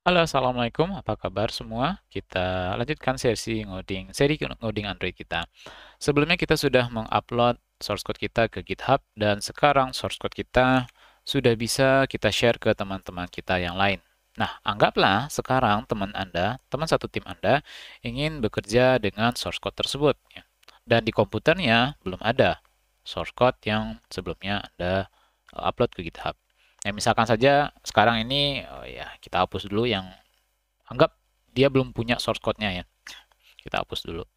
Halo, Assalamualaikum. Apa kabar semua? Kita lanjutkan seri ngoding Android kita. Sebelumnya kita sudah mengupload source code kita ke GitHub dan sekarang source code kita sudah bisa kita share ke teman-teman kita yang lain. Nah, anggaplah sekarang teman satu tim Anda, ingin bekerja dengan source code tersebut, ya. Dan di komputernya belum ada source code yang sebelumnya Anda upload ke GitHub. Ya, misalkan saja sekarang ini ya kita hapus dulu yang anggap dia belum punya source code-nya ya. Kita hapus dulu.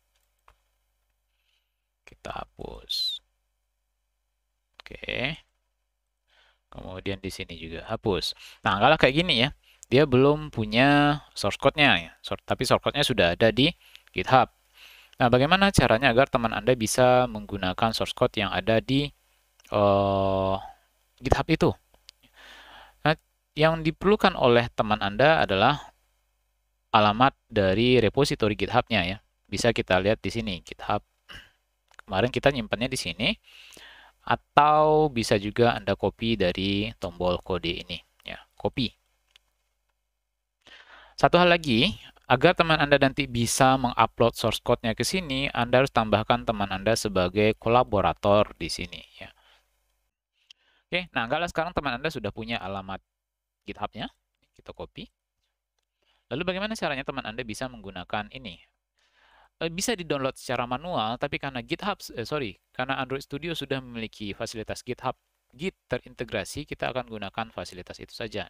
Kita hapus. Oke. Kemudian di sini juga hapus. Nah, kalau kayak gini ya, dia belum punya source code-nya ya. Tapi source code-nya sudah ada di GitHub. Nah, bagaimana caranya agar teman Anda bisa menggunakan source code yang ada di uh, GitHub itu? Nah, yang diperlukan oleh teman Anda adalah alamat dari repository GitHub-nya ya. Bisa kita lihat di sini, GitHub. Kemarin kita nyimpannya di sini, atau bisa juga Anda copy dari tombol kode ini. Ya, copy. Satu hal lagi, agar teman Anda nanti bisa mengupload source code-nya ke sini, Anda harus tambahkan teman Anda sebagai kolaborator di sini. Ya. Oke, nah kalau sekarang teman Anda sudah punya alamat GitHub-nya, kita copy. Lalu bagaimana caranya teman Anda bisa menggunakan ini? Bisa di-download secara manual, tapi karena Android Studio sudah memiliki fasilitas Git terintegrasi, kita akan gunakan fasilitas itu saja.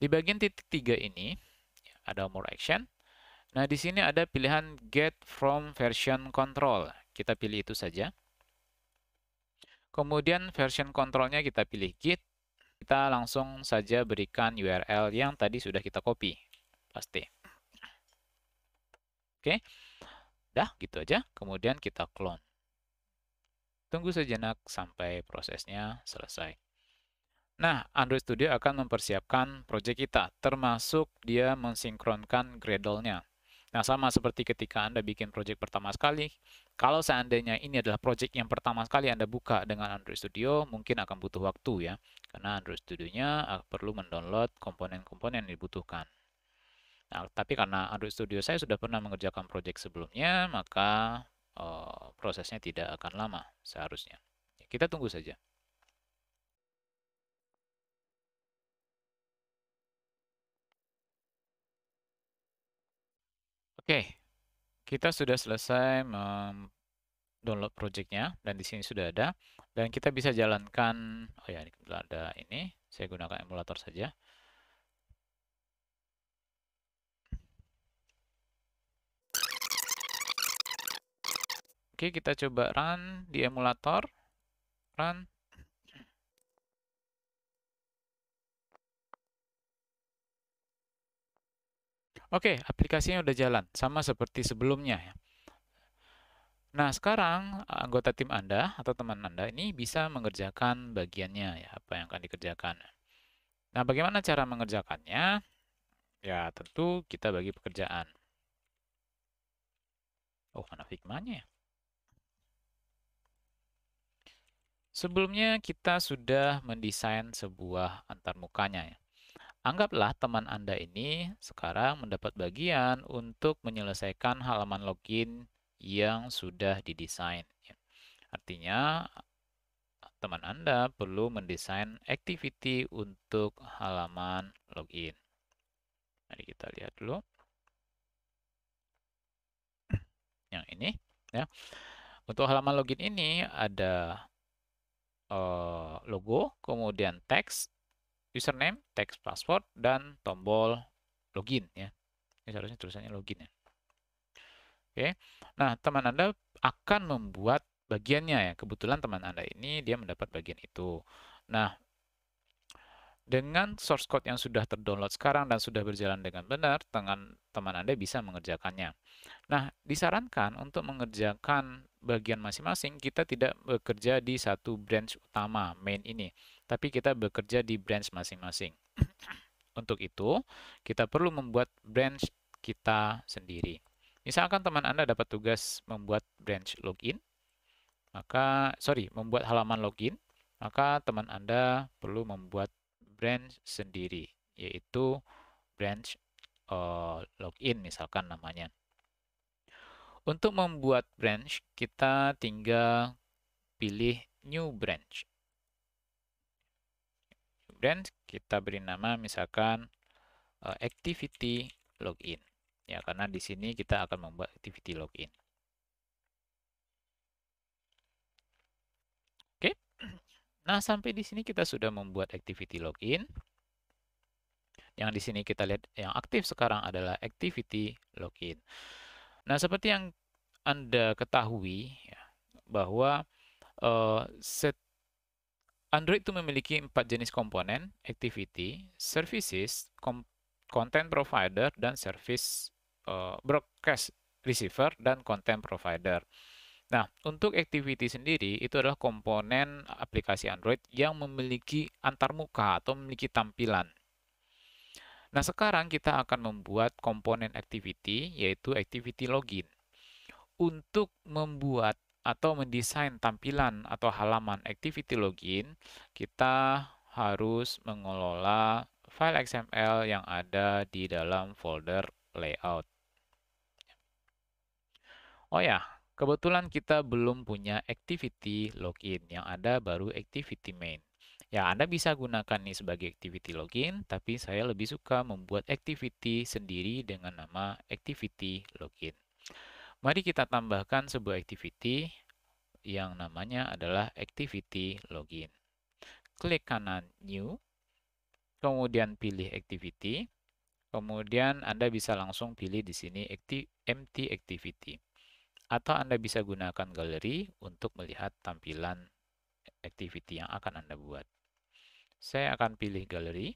Di bagian titik 3 ini, ada More Action. Nah, di sini ada pilihan Get from Version Control. Kita pilih itu saja. Kemudian version controlnya kita pilih Git. Kita langsung saja berikan URL yang tadi sudah kita copy. Paste. Oke, dah gitu aja. Kemudian kita clone. Tunggu sejenak sampai prosesnya selesai. Nah, Android Studio akan mempersiapkan project kita, termasuk dia mensinkronkan Gradle-nya. Nah, sama seperti ketika Anda bikin project pertama sekali, kalau seandainya ini adalah project yang pertama sekali Anda buka dengan Android Studio, mungkin akan butuh waktu ya, karena Android Studio-nya perlu mendownload komponen-komponen yang dibutuhkan. Nah, tapi karena Android Studio saya sudah pernah mengerjakan project sebelumnya, maka prosesnya tidak akan lama seharusnya. Kita tunggu saja. Oke, kita sudah selesai download projectnya dan di sini sudah ada dan kita bisa jalankan. Oh ya, ini ada ini. Saya gunakan emulator saja. Oke, kita coba run di emulator. Run. Oke, aplikasinya udah jalan sama seperti sebelumnya ya. Nah, sekarang anggota tim Anda atau teman Anda ini bisa mengerjakan bagiannya ya, apa yang akan dikerjakan. Nah, bagaimana cara mengerjakannya? Ya, tentu kita bagi pekerjaan. Oh, mana Figma-nya ya? Sebelumnya kita sudah mendesain sebuah antarmukanya ya. Anggaplah teman Anda ini sekarang mendapat bagian untuk menyelesaikan halaman login yang sudah didesain, ya. Artinya, teman Anda perlu mendesain activity untuk halaman login. Mari kita lihat dulu yang ini, ya. Untuk halaman login ini ada logo, kemudian teks, username, teks password, dan tombol login ya. Ini seharusnya tulisannya login ya. Oke. Nah, teman Anda akan membuat bagiannya ya. Kebetulan teman Anda ini dia mendapat bagian itu. Nah, dengan source code yang sudah terdownload sekarang dan sudah berjalan dengan benar, teman Anda bisa mengerjakannya. Nah, disarankan untuk mengerjakan bagian masing-masing, kita tidak bekerja di satu branch utama, main ini, tapi kita bekerja di branch masing-masing. Untuk itu, kita perlu membuat branch kita sendiri. Misalkan teman Anda dapat tugas membuat branch login, membuat halaman login, maka teman Anda perlu membuat branch sendiri, yaitu branch login misalkan namanya. Untuk membuat branch, kita tinggal pilih new branch. Branch kita beri nama misalkan activity login. Ya, karena di sini kita akan membuat activity login. Oke. Nah, sampai di sini kita sudah membuat activity login. Yang di sini kita lihat yang aktif sekarang adalah activity login. Nah, seperti yang Anda ketahui ya, bahwa Android itu memiliki 4 jenis komponen: activity, services, content provider, dan service broadcast receiver, dan content provider. Nah, untuk activity sendiri itu adalah komponen aplikasi Android yang memiliki antarmuka atau memiliki tampilan. Nah, sekarang kita akan membuat komponen activity, yaitu activity login. Untuk membuat atau mendesain tampilan atau halaman activity login, kita harus mengelola file XML yang ada di dalam folder layout. Oh ya, kebetulan kita belum punya activity login, yang ada baru activity main. Ya, Anda bisa gunakan ini sebagai activity login, tapi saya lebih suka membuat activity sendiri dengan nama activity login. Mari kita tambahkan sebuah activity yang namanya adalah activity login. Klik kanan new, kemudian pilih activity, kemudian Anda bisa langsung pilih di sini empty activity. Atau Anda bisa gunakan galeri untuk melihat tampilan activity yang akan Anda buat. Saya akan pilih galeri.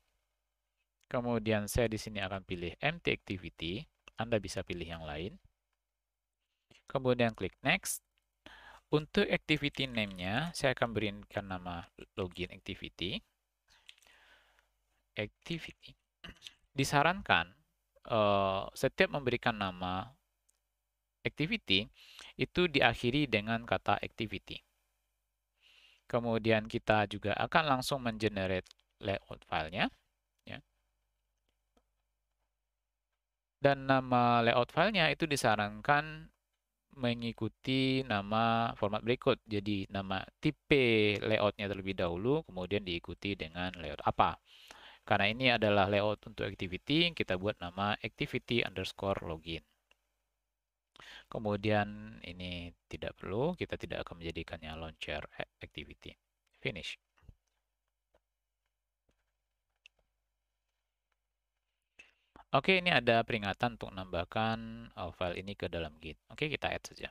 Kemudian saya di sini akan pilih empty activity. Anda bisa pilih yang lain. Kemudian klik next. Untuk activity name-nya, saya akan berikan nama login activity. Activity. Disarankan setiap memberikan nama activity itu diakhiri dengan kata activity. Kemudian kita juga akan langsung mengenerate layout filenya. Ya. Dan nama layout filenya itu disarankan mengikuti nama format berikut. Jadi nama tipe layoutnya terlebih dahulu, kemudian diikuti dengan layout apa. Karena ini adalah layout untuk activity, kita buat nama activity_login. Kemudian ini tidak perlu, kita tidak akan menjadikannya launcher activity. Finish. Oke, ini ada peringatan untuk menambahkan file ini ke dalam Git. Oke, kita add saja.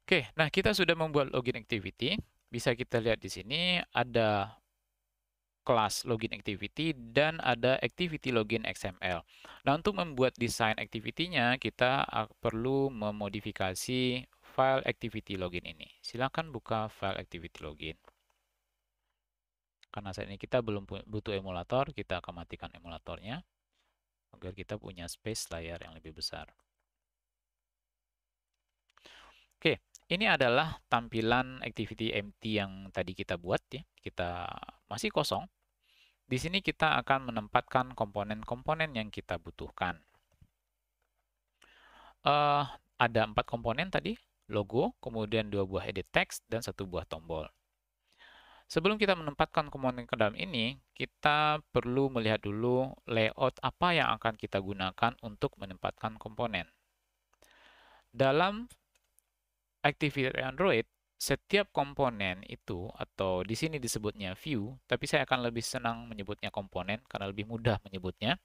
Oke, nah kita sudah membuat login activity. Bisa kita lihat di sini ada kelas login activity dan ada activity login XML. Nah, untuk membuat desain activity-nya, kita perlu memodifikasi file activity login ini. Silakan buka file activity login. Karena saat ini kita belum butuh emulator, kita akan matikan emulatornya agar kita punya space layar yang lebih besar. Oke, ini adalah tampilan activity empty yang tadi kita buat ya. Kita masih kosong. Di sini kita akan menempatkan komponen-komponen yang kita butuhkan. Ada 4 komponen tadi, logo, kemudian 2 buah edit text, dan 1 buah tombol. Sebelum kita menempatkan komponen ke dalam ini, kita perlu melihat dulu layout apa yang akan kita gunakan untuk menempatkan komponen. Dalam activity Android, setiap komponen itu, atau di sini disebutnya view, tapi saya akan lebih senang menyebutnya komponen karena lebih mudah menyebutnya.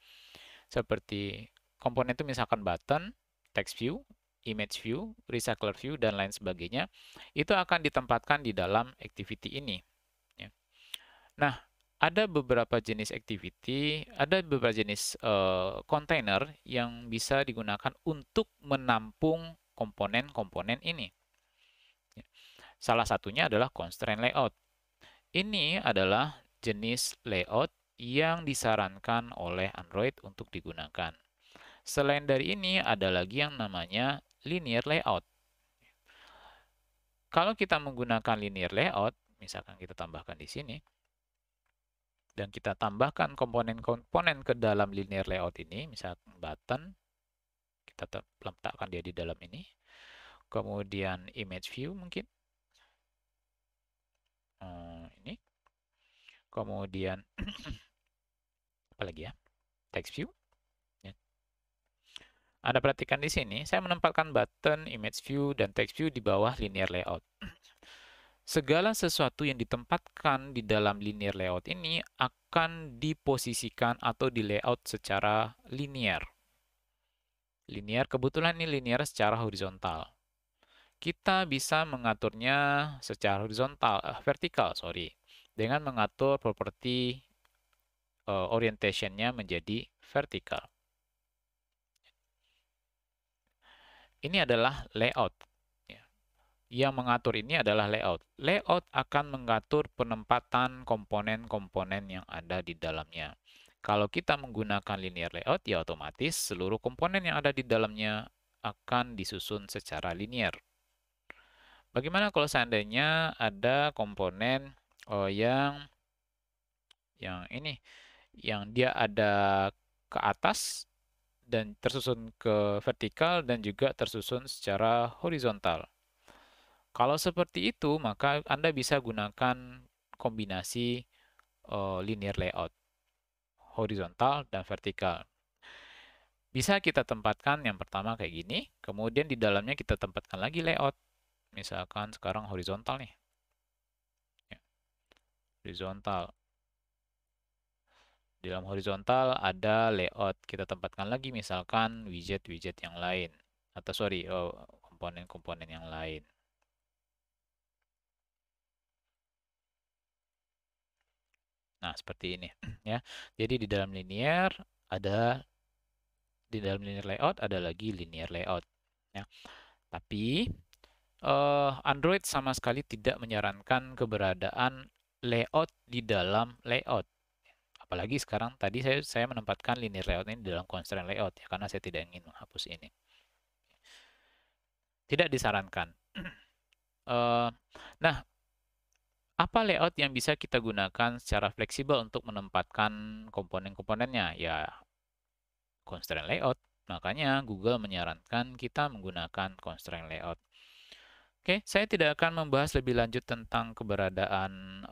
Seperti komponen itu misalkan button, text view, image view, recycler view, dan lain sebagainya. Itu akan ditempatkan di dalam activity ini. Ya. Nah, ada beberapa jenis activity, ada beberapa jenis container yang bisa digunakan untuk menampung komponen-komponen ini. Salah satunya adalah constraint layout. Ini adalah jenis layout yang disarankan oleh Android untuk digunakan. Selain dari ini, ada lagi yang namanya linear layout. Kalau kita menggunakan linear layout, misalkan kita tambahkan di sini, dan kita tambahkan komponen-komponen ke dalam linear layout ini, misalkan button, kita letakkan dia di dalam ini, kemudian image view mungkin, ini, kemudian apa lagi ya, text view. Anda perhatikan di sini, saya menempatkan button, image view, dan text view di bawah linear layout. Segala sesuatu yang ditempatkan di dalam linear layout ini akan diposisikan atau di layout secara linear. Linear, kebetulan ini linear secara horizontal. Kita bisa mengaturnya secara horizontal, vertikal, sorry, dengan mengatur properti orientation-nya menjadi vertikal. Ini adalah layout. Yang mengatur ini adalah layout. Layout akan mengatur penempatan komponen-komponen yang ada di dalamnya. Kalau kita menggunakan linear layout, ya otomatis seluruh komponen yang ada di dalamnya akan disusun secara linear. Bagaimana kalau seandainya ada komponen yang ini, yang dia ada ke atas dan tersusun ke vertikal dan juga tersusun secara horizontal. Kalau seperti itu, maka Anda bisa gunakan kombinasi linear layout, horizontal dan vertikal. Bisa kita tempatkan yang pertama kayak gini, kemudian di dalamnya kita tempatkan lagi layout. Misalkan sekarang horizontal nih. Ya, horizontal. Di dalam horizontal ada layout. Kita tempatkan lagi misalkan widget-widget yang lain. Atau sorry, komponen-komponen yang lain. Nah, seperti ini ya. Jadi di dalam linear layout ada lagi linear layout ya. Tapi Android sama sekali tidak menyarankan keberadaan layout di dalam layout. Apalagi sekarang tadi saya menempatkan linear layout ini dalam constraint layout ya, karena saya tidak ingin menghapus ini. Tidak disarankan. Nah, apa layout yang bisa kita gunakan secara fleksibel untuk menempatkan komponen-komponennya? Ya, constraint layout. Makanya Google menyarankan kita menggunakan constraint layout. Oke, saya tidak akan membahas lebih lanjut tentang keberadaan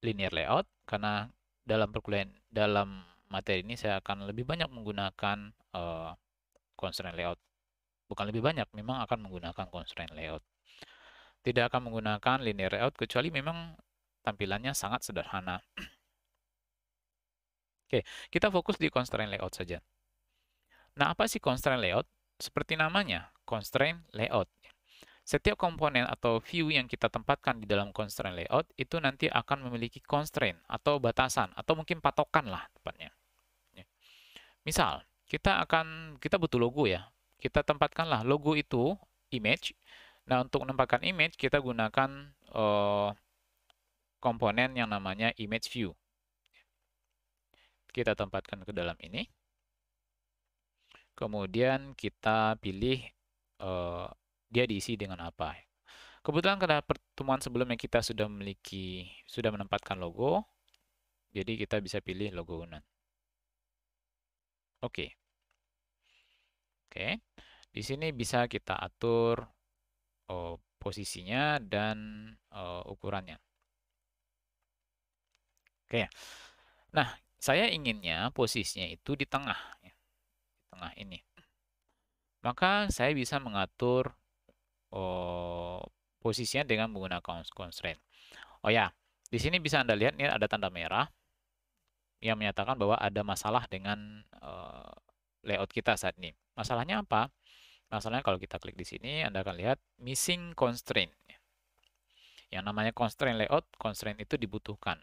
linear layout karena dalam materi ini saya akan lebih banyak menggunakan constraint layout. Bukan lebih banyak, memang akan menggunakan constraint layout. Tidak akan menggunakan linear layout kecuali memang tampilannya sangat sederhana. Oke, kita fokus di constraint layout saja. Nah, apa sih constraint layout? Seperti namanya, constraint layout. Setiap komponen atau view yang kita tempatkan di dalam constraint layout itu nanti akan memiliki constraint atau batasan atau mungkin patokan lah tepatnya. Misal, kita butuh logo ya. Kita tempatkanlah logo itu image. Nah, untuk menempatkan image kita gunakan komponen yang namanya image view. Kita tempatkan ke dalam ini. Kemudian kita pilih dia diisi dengan apa. Kebetulan karena pertemuan sebelumnya kita sudah menempatkan logo, jadi kita bisa pilih logo unan. Oke. Oke. Di sini bisa kita atur posisinya dan ukurannya. Oke. Nah, saya inginnya posisinya itu di tengah, ya. Di tengah ini. Maka saya bisa mengatur posisinya dengan menggunakan constraint. Oh ya, di sini bisa Anda lihat ini ada tanda merah yang menyatakan bahwa ada masalah dengan layout kita saat ini. Masalahnya apa? Masalahnya kalau kita klik di sini, Anda akan lihat missing constraint. Yang namanya constraint layout, constraint itu dibutuhkan.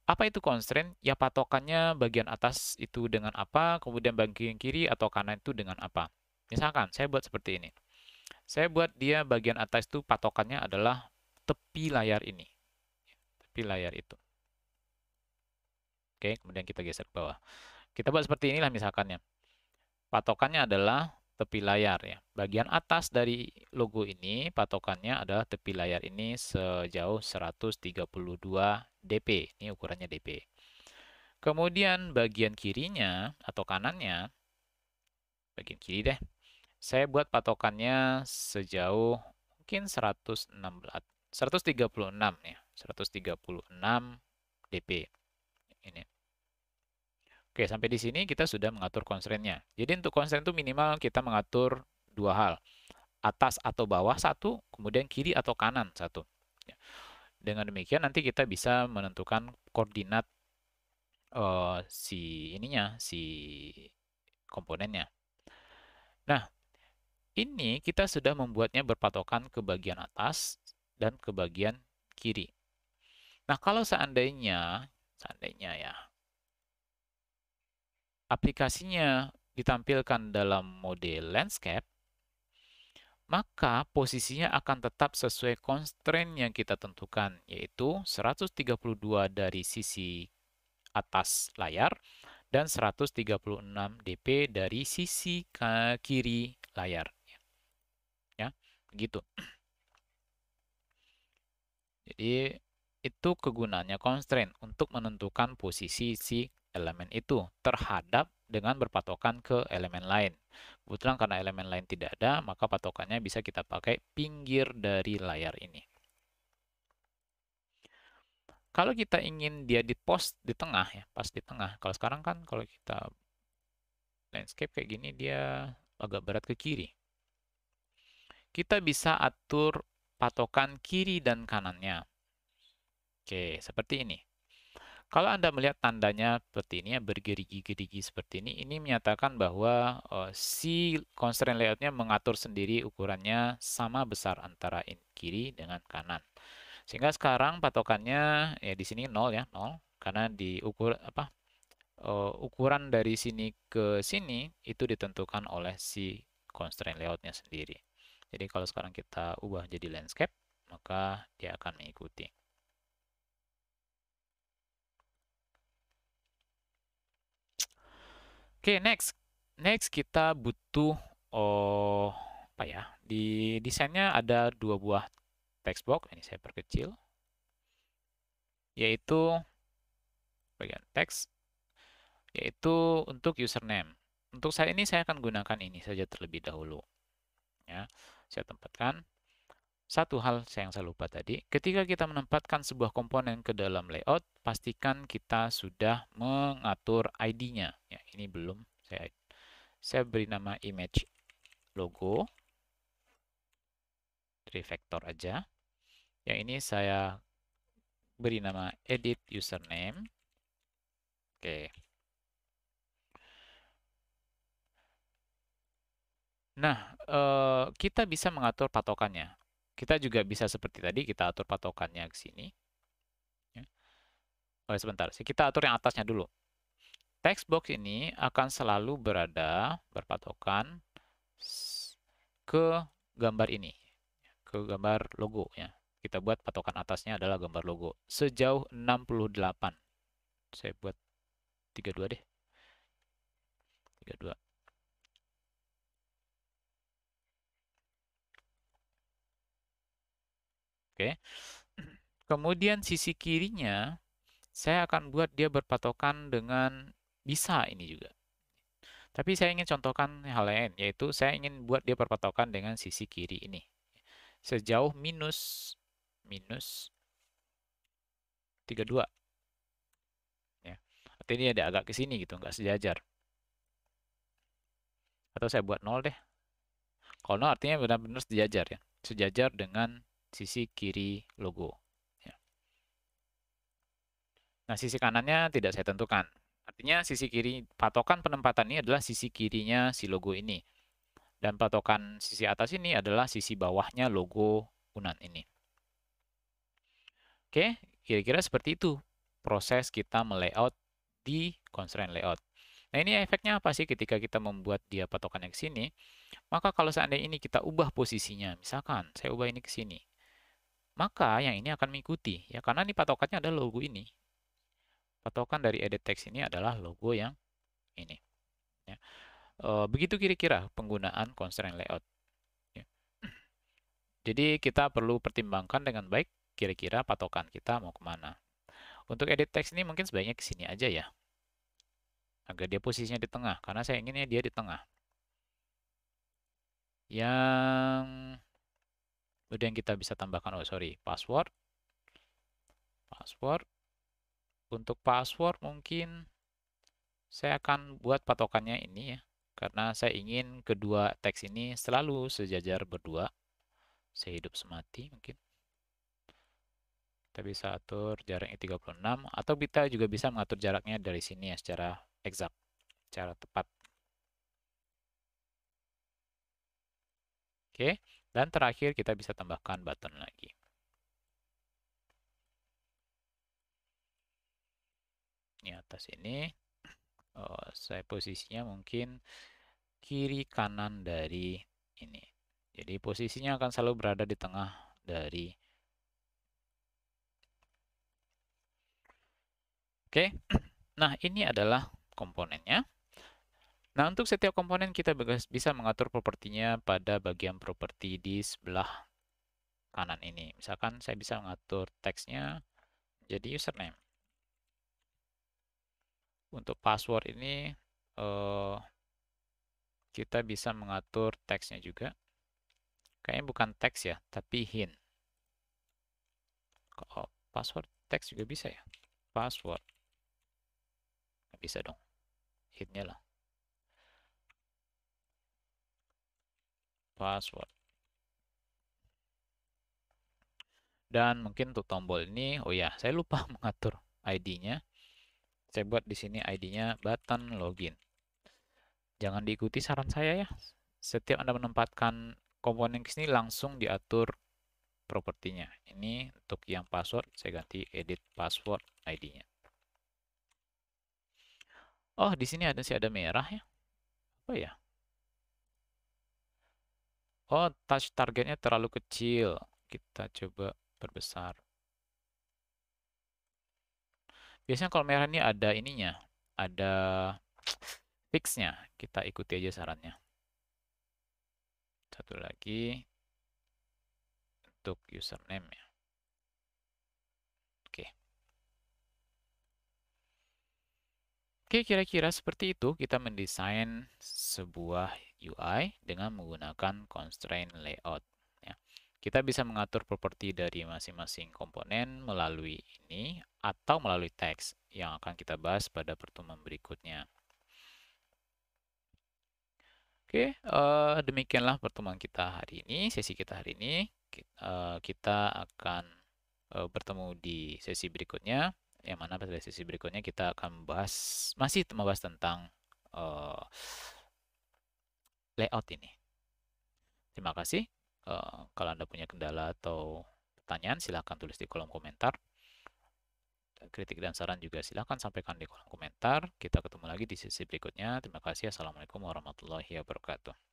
Apa itu constraint? Ya patokannya bagian atas itu dengan apa, kemudian bagian kiri atau kanan itu dengan apa. Misalkan, saya buat seperti ini. Saya buat dia bagian atas itu patokannya adalah tepi layar ini. Tepi layar itu. Oke, kemudian kita geser ke bawah. Kita buat seperti inilah misalkan ya. Patokannya adalah tepi layar ya. Bagian atas dari logo ini patokannya adalah tepi layar ini sejauh 132 dp. Ini ukurannya dp. Kemudian bagian kirinya atau kanannya, bagian kiri deh, saya buat patokannya sejauh mungkin 136 ya, 136 dp. Ini. Oke, sampai di sini kita sudah mengatur constraint-nya. Jadi untuk constraint itu minimal kita mengatur dua hal. Atas atau bawah satu, kemudian kiri atau kanan satu. Dengan demikian nanti kita bisa menentukan koordinat si komponennya. Nah, ini kita sudah membuatnya berpatokan ke bagian atas dan ke bagian kiri. Nah, kalau seandainya ya, aplikasinya ditampilkan dalam mode landscape, maka posisinya akan tetap sesuai constraint yang kita tentukan, yaitu 132 dari sisi atas layar dan 136 dp dari sisi kiri layar. Ya, begitu. Jadi, itu kegunaannya constraint untuk menentukan posisi si elemen itu terhadap dengan berpatokan ke elemen lain. Kebetulan karena elemen lain tidak ada, maka patokannya bisa kita pakai pinggir dari layar ini. Kalau kita ingin dia di post di tengah ya, pas di tengah. Kalau sekarang kan kalau kita landscape kayak gini dia agak berat ke kiri. Kita bisa atur patokan kiri dan kanannya. Oke, seperti ini. Kalau Anda melihat tandanya seperti ini, ya, bergerigi-gerigi seperti ini menyatakan bahwa si constraint layout-nya mengatur sendiri ukurannya sama besar antara kiri dengan kanan. Sehingga sekarang patokannya ya di sini 0 ya, 0 karena ukuran dari sini ke sini itu ditentukan oleh si constraint layout-nya sendiri. Jadi kalau sekarang kita ubah jadi landscape, maka dia akan mengikuti. Oke, next. Next kita butuh apa ya? Di desainnya ada dua buah text box. Ini saya perkecil. Yaitu bagian teks, yaitu untuk username. Untuk saat ini saya akan gunakan ini saja terlebih dahulu. Ya, saya tempatkan. Satu hal yang saya lupa tadi, ketika kita menempatkan sebuah komponen ke dalam layout, pastikan kita sudah mengatur ID-nya. Ya, ini belum. Saya beri nama image logo dari vektor aja. Yang ini saya beri nama edit username. Oke. Nah, kita bisa mengatur patokannya. Kita juga bisa seperti tadi, kita atur patokannya ke sini. Oh, sebentar, kita atur yang atasnya dulu. Text box ini akan selalu berpatokan ke gambar ini, ke gambar logo ya. Kita buat patokan atasnya adalah gambar logo sejauh 68. Saya buat 32 deh. 32. Oke. Kemudian sisi kirinya saya akan buat dia berpatokan dengan bisa ini juga. Tapi saya ingin contohkan hal lain, yaitu saya ingin buat dia berpatokan dengan sisi kiri ini. Sejauh minus 32. Ya. Artinya dia ada agak ke sini gitu, nggak sejajar. Atau saya buat 0 deh. Kalau 0 artinya benar-benar sejajar ya. Sejajar dengan sisi kiri logo. Ya. Nah, sisi kanannya tidak saya tentukan. Artinya sisi kiri, patokan penempatan ini adalah sisi kirinya si logo ini. Dan patokan sisi atas ini adalah sisi bawahnya logo Unan ini. Oke, kira-kira seperti itu proses kita melayout di constraint layout. Nah, ini efeknya apa sih ketika kita membuat dia patokannya ke sini? Maka kalau seandainya ini kita ubah posisinya, misalkan saya ubah ini ke sini, maka yang ini akan mengikuti ya, karena ini patokannya adalah logo ini. Patokan dari edit text ini adalah logo yang ini. Ya. Begitu kira-kira penggunaan constraint layout. Ya. Jadi kita perlu pertimbangkan dengan baik kira-kira patokan kita mau kemana. Untuk edit text ini mungkin sebaiknya ke sini aja ya. Agar dia posisinya di tengah, karena saya inginnya dia di tengah. Yang kemudian kita bisa tambahkan, password. Untuk password mungkin saya akan buat patokannya ini ya. Karena saya ingin kedua teks ini selalu sejajar berdua. Sehidup semati mungkin. Kita bisa atur jaraknya 36, atau kita juga bisa mengatur jaraknya dari sini ya secara exact, secara tepat. Oke, dan terakhir kita bisa tambahkan button lagi. Ini atas ini, saya posisinya mungkin kiri kanan dari ini. Jadi posisinya akan selalu berada di tengah dari. Oke, nah ini adalah komponennya. Nah, untuk setiap komponen kita bisa mengatur propertinya pada bagian properti di sebelah kanan ini. Misalkan saya bisa mengatur teksnya jadi username. Untuk password ini kita bisa mengatur teksnya juga. Kayaknya bukan teks ya, tapi hint. Kalau password teks juga bisa ya. Password. Nggak bisa dong. Hintnya lah. Password. Dan mungkin untuk tombol ini, oh ya, saya lupa mengatur ID-nya. Saya buat di sini ID-nya button login. Jangan diikuti saran saya ya. Setiap Anda menempatkan komponen ke sini langsung diatur propertinya. Ini untuk yang password, saya ganti edit password ID-nya. Oh, di sini ada merah ya. Apa ya? Oh, touch targetnya terlalu kecil. Kita coba perbesar. Biasanya kalau merah ini ada ininya. Ada fixnya. Kita ikuti aja sarannya. Satu lagi untuk username ya. Oke. Oke, kira-kira seperti itu kita mendesain sebuah UI dengan menggunakan constraint layout. Ya. Kita bisa mengatur properti dari masing-masing komponen melalui ini atau melalui teks yang akan kita bahas pada pertemuan berikutnya. Oke, demikianlah pertemuan kita hari ini, sesi kita hari ini. Kita akan bertemu di sesi berikutnya, yang mana pada sesi berikutnya kita akan masih membahas tentang layout ini. Terima kasih. Kalau Anda punya kendala atau pertanyaan, silahkan tulis di kolom komentar. Kritik dan saran juga silahkan sampaikan di kolom komentar. Kita ketemu lagi di sesi berikutnya. Terima kasih. Assalamualaikum warahmatullahi wabarakatuh.